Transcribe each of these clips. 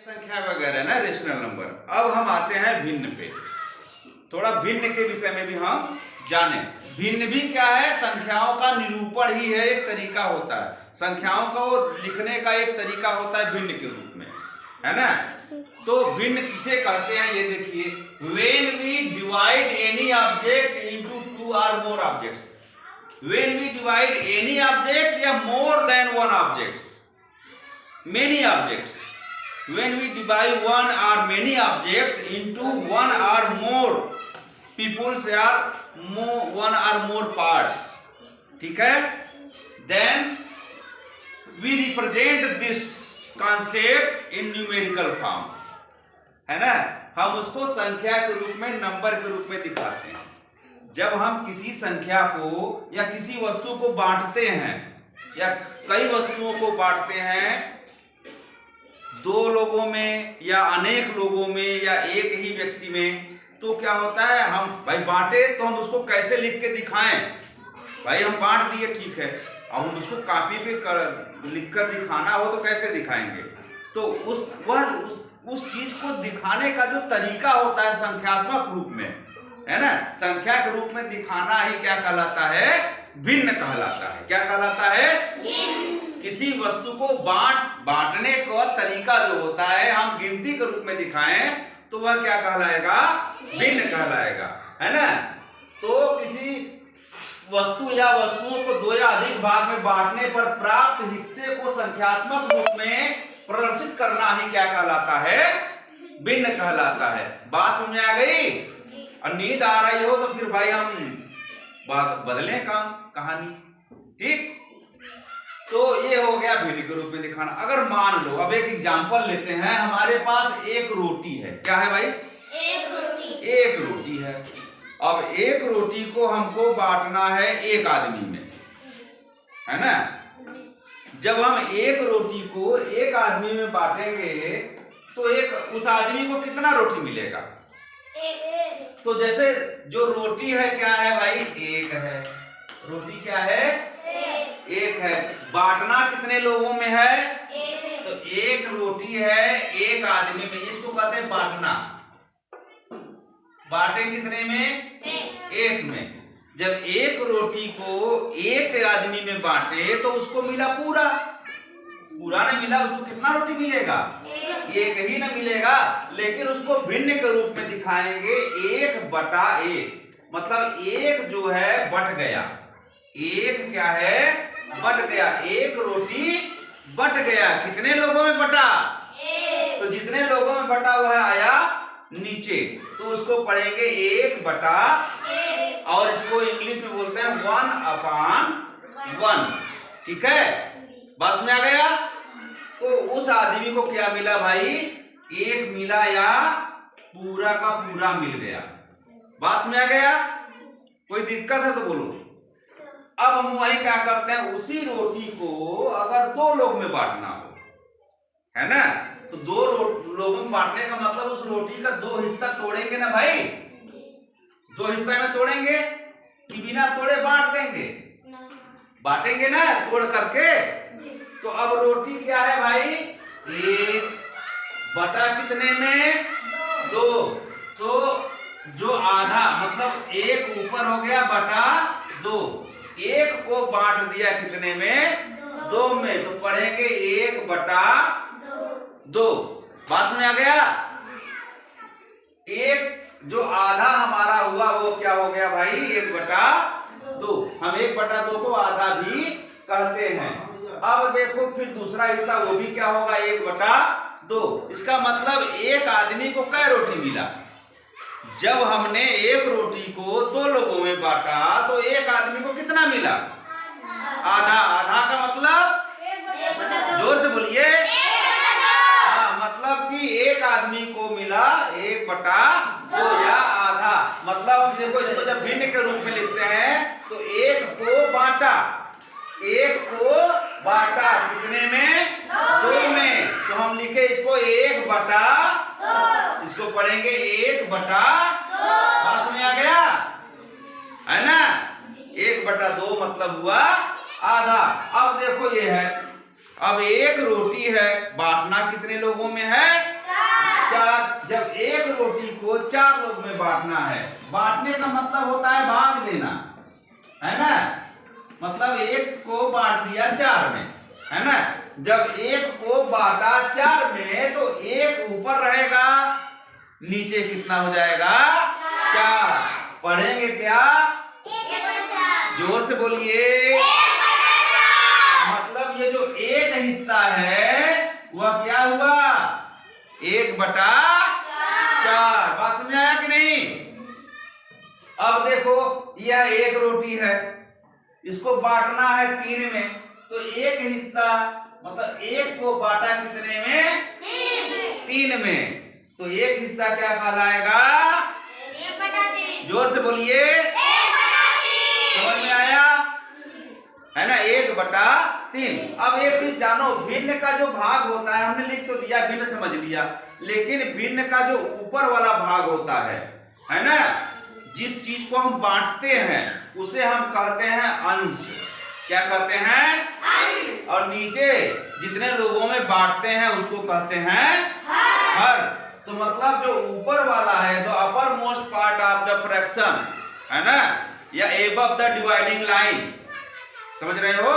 संख्या वगैरह ना, रेशनल नंबर। अब हम आते हैं भिन्न पे। थोड़ा भिन्न के विषय में भी हम जाने। भिन्न भी क्या है? संख्याओं का निरूपण ही है, एक तरीका होता है। संख्याओं को लिखने का एक तरीका होता है भिन्न के रूप में, है ना। तो भिन्न किसे कहते हैं ये देखिए, when we divide any object into two और more objects. When we divide any object या more than one objects, many objects. When we divide one or many objects into one or more peoples or one or more parts, ठीक है, then we represent this concept in numerical form, है ना। हम उसको संख्या के रूप में, नंबर के रूप में दिखाते हैं। जब हम किसी संख्या को या किसी वस्तु को बांटते हैं या कई वस्तुओं को बांटते हैं, दो लोगों में या अनेक लोगों में या एक ही व्यक्ति में, तो क्या होता है, हम भाई बांटे तो हम उसको कैसे लिख के दिखाएं। भाई हम बांट दिए, ठीक है, अब हम उसको कॉपी पे लिख कर दिखाना हो तो कैसे दिखाएंगे। तो उस चीज को दिखाने का जो तरीका होता है संख्यात्मक रूप में, है ना, संख्या के रूप में दिखाना ही क्या कहलाता है? भिन्न कहलाता है। क्या कहलाता है? किसी वस्तु को बांटने का तरीका जो होता है, हम गिनती के रूप में दिखाएं तो वह क्या कहलाएगा? भिन्न कहलाएगा, है ना। तो किसी वस्तु या वस्तुओं को दो या अधिक भाग में बांटने पर प्राप्त हिस्से को संख्यात्मक रूप में प्रदर्शित करना ही क्या कहलाता है? भिन्न कहलाता है। बात समझ आ गई? और नींद आ रही हो तो फिर भाई हम बदलें काम कहानी, ठीक। तो ये हो गया भिन्न के रूप में दिखाना। अगर मान लो, अब एक एग्जांपल लेते हैं, हमारे पास एक रोटी है। क्या है भाई? एक रोटी है। अब एक रोटी को हमको बांटना है एक आदमी में, है ना। जब हम एक रोटी को एक आदमी में बांटेंगे तो उस आदमी को कितना रोटी मिलेगा? तो जैसे जो रोटी है क्या है भाई? एक है। रोटी क्या है? एक है। बांटना कितने लोगों में है? तो एक रोटी है एक आदमी में, इसको कहते हैं बांटना। बांटे कितने में? एक में। जब एक रोटी को एक आदमी में बांटे तो उसको मिला पूरा। पूरा नहीं मिला, उसको कितना रोटी मिलेगा? एक ही ना मिलेगा। लेकिन उसको भिन्न के रूप में दिखाएंगे, 1/1। मतलब एक जो है बट गया। एक क्या है? बट गया। एक रोटी बट गया। कितने लोगों में बटा? तो जितने लोगों में बटा वह आया नीचे, तो उसको पढ़ेंगे 1/, और इसको इंग्लिश में बोलते हैं 1/1, ठीक है। बस में आ गया। तो उस आदमी को क्या मिला भाई? एक मिला या पूरा का पूरा मिल गया। बात में आ गया? कोई दिक्कत है तो बोलो। अब हम वही क्या करते हैं, उसी रोटी को अगर दो लोग में बांटना हो, है ना, तो दो लोगों में बांटने का मतलब उस रोटी का दो हिस्सा तोड़ेंगे ना भाई। दो हिस्सा में तोड़ेंगे कि बिना तोड़े बांट देंगे? बांटेंगे ना तोड़ करके। तो अब रोटी क्या है भाई? 1/, कितने में? 2। तो जो आधा, मतलब एक ऊपर हो गया बटा 2। एक को बांट दिया कितने में? 2 में। तो पढ़ेंगे 1/2। बात में आ गया? एक जो आधा हमारा हुआ वो क्या हो गया भाई? 1/2। हम 1/2 को आधा भी कहते हैं। अब देखो फिर दूसरा हिस्सा, वो भी क्या होगा? 1/2। इसका मतलब एक आदमी को कै रोटी मिला? जब हमने एक रोटी को दो लोगों में बांटा तो एक आदमी को कितना मिला? आधा। आधा का मतलब? जोर से बोलिए। हाँ, मतलब कि एक आदमी को मिला 1/2 या आधा। मतलब देखो, इसको जब भिन्न के रूप में लिखते हैं तो एक को बांटा। एक को बांटा कितने में? 2 में। तो हम लिखे इसको 1/2। इसको पढ़ेंगे 1/2। बात में आ गया, है ना। 1/2 मतलब हुआ आधा। अब देखो ये है, अब एक रोटी है, बांटना कितने लोगों में है? रोटी को 4 लोग में बांटना है। बांटने का मतलब होता है भाग देना, है ना। मतलब एक को बांट दिया 4 में, है ना। जब एक को बांटा 4 में तो एक ऊपर रहेगा, नीचे कितना हो जाएगा 4। पढ़ेंगे क्या? जोर से बोलिए। मतलब ये जो एक हिस्सा है वह क्या हुआ? 1/4। बात समझ आया कि नहीं? अब देखो यह एक रोटी है, इसको बांटना है 3 में, तो एक हिस्सा मतलब एक को बांटा कितने में? 3 में, तो एक हिस्सा क्या कहलाएगा? 1/3। जोर से बोलिए। समझ में आया? है ना, 1/3। अब एक चीज जानो, भिन्न का जो भाग होता है, हमने लिख तो दिया, भिन्न समझ लिया, लेकिन भिन्न का जो ऊपर वाला भाग होता है ना, जिस चीज को हम बांटते हैं उसे हम कहते हैं अंश। क्या कहते हैं? अंश। और नीचे जितने लोगों में बांटते हैं उसको कहते हैं हर। तो मतलब जो ऊपर वाला है, the upper most part of the fraction, है ना, या एबव द डिवाइडिंग लाइन, समझ रहे हो?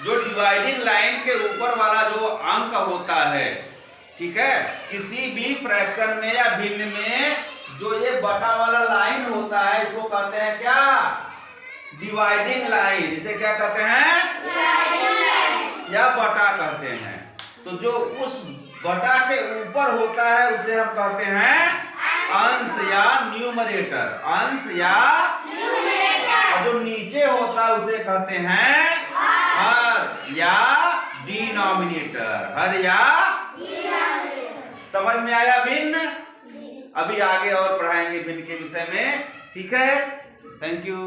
जो डिवाइडिंग लाइन के ऊपर वाला जो अंक होता है, ठीक है, किसी भी फ्रैक्शन में या भिन्न में जो ये बटा वाला लाइन होता है, इसको कहते हैं क्या? Dividing line. इसे क्या कहते हैं? डिवाइडिंग लाइन या बटा कहते हैं। तो जो उस बटा के ऊपर होता है उसे हम कहते हैं अंश या न्यूमरेटर। अंश या न्यूमरेटर। और जो नीचे होता है उसे कहते हैं हर या डिनोमिनेटर। हर या समझ में आया भिन्न? अभी आगे और पढ़ाएंगे भिन्न के विषय में, ठीक है। Thank you.